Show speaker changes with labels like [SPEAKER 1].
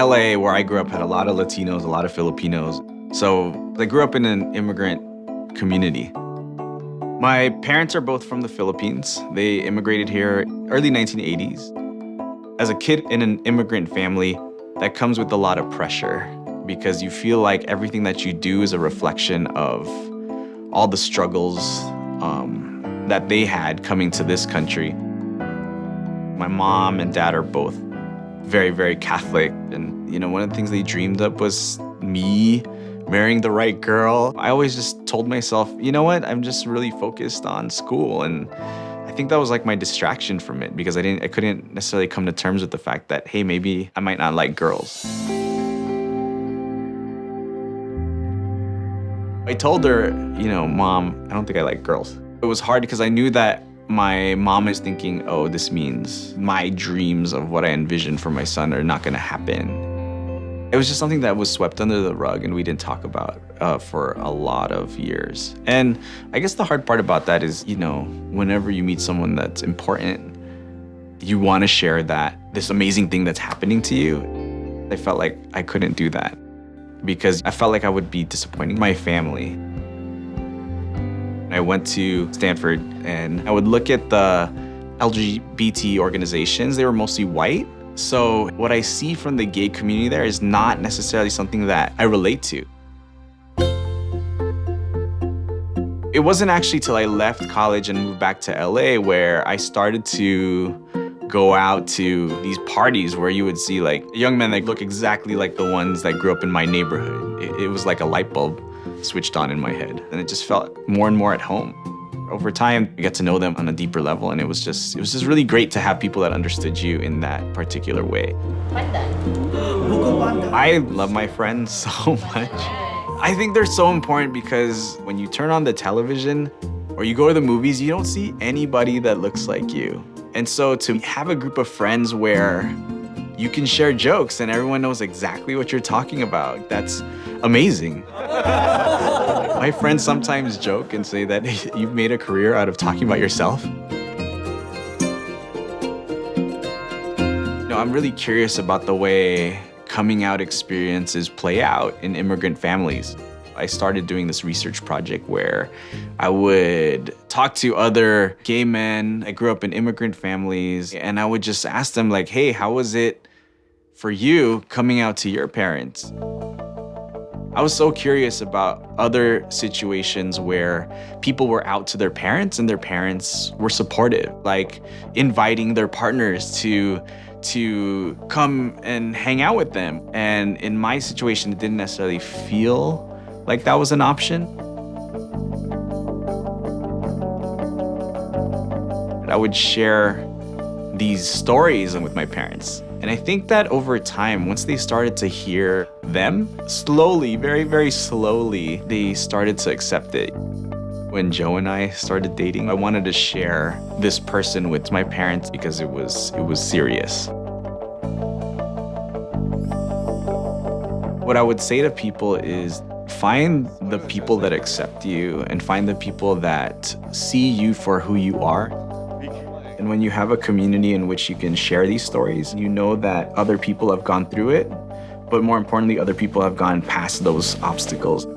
[SPEAKER 1] LA, where I grew up, had a lot of Latinos, a lot of Filipinos. So I grew up in an immigrant community. My parents are both from the Philippines. They immigrated here early 1980s. As a kid in an immigrant family, that comes with a lot of pressure because you feel like everything that you do is a reflection of all the struggles that they had coming to this country. My mom and dad are both very, very Catholic. And, one of the things they dreamed up was me marrying the right girl. I always just told myself, you know what? I'm just really focused on school. And I think that was like my distraction from it because I couldn't necessarily come to terms with the fact that, hey, maybe I might not like girls. I told her, Mom, I don't think I like girls. It was hard because I knew that my mom is thinking, oh, this means my dreams of what I envisioned for my son are not gonna happen. It was just something that was swept under the rug and we didn't talk about for a lot of years. And I guess the hard part about that is, whenever you meet someone that's important, you wanna share this amazing thing that's happening to you. I felt like I couldn't do that because I felt like I would be disappointing my family. I went to Stanford and I would look at the LGBT organizations. They were mostly white. So what I see from the gay community there is not necessarily something that I relate to. It wasn't actually till I left college and moved back to LA where I started to go out to these parties where you would see like young men that look exactly like the ones that grew up in my neighborhood. It was like a light bulb switched on in my head and it just felt more and more at home. Over time, I got to know them on a deeper level and it was just really great to have people that understood you in that particular way. I love my friends so much. I think they're so important because when you turn on the television or you go to the movies, you don't see anybody that looks like you. And so to have a group of friends where you can share jokes and everyone knows exactly what you're talking about, that's amazing. My friends sometimes joke and say that you've made a career out of talking about yourself. I'm really curious about the way coming out experiences play out in immigrant families. I started doing this research project where I would talk to other gay men. I grew up in immigrant families, and I would just ask them like, hey, how was it for you coming out to your parents? I was so curious about other situations where people were out to their parents and their parents were supportive, like inviting their partners to come and hang out with them. And in my situation, it didn't necessarily feel like that was an option. I would share these stories with my parents. And I think that over time, once they started to hear them, slowly, very, very slowly, they started to accept it. When Joe and I started dating, I wanted to share this person with my parents because it was serious. What I would say to people is find the people that accept you and find the people that see you for who you are. And when you have a community in which you can share these stories, you know that other people have gone through it, but more importantly, other people have gone past those obstacles.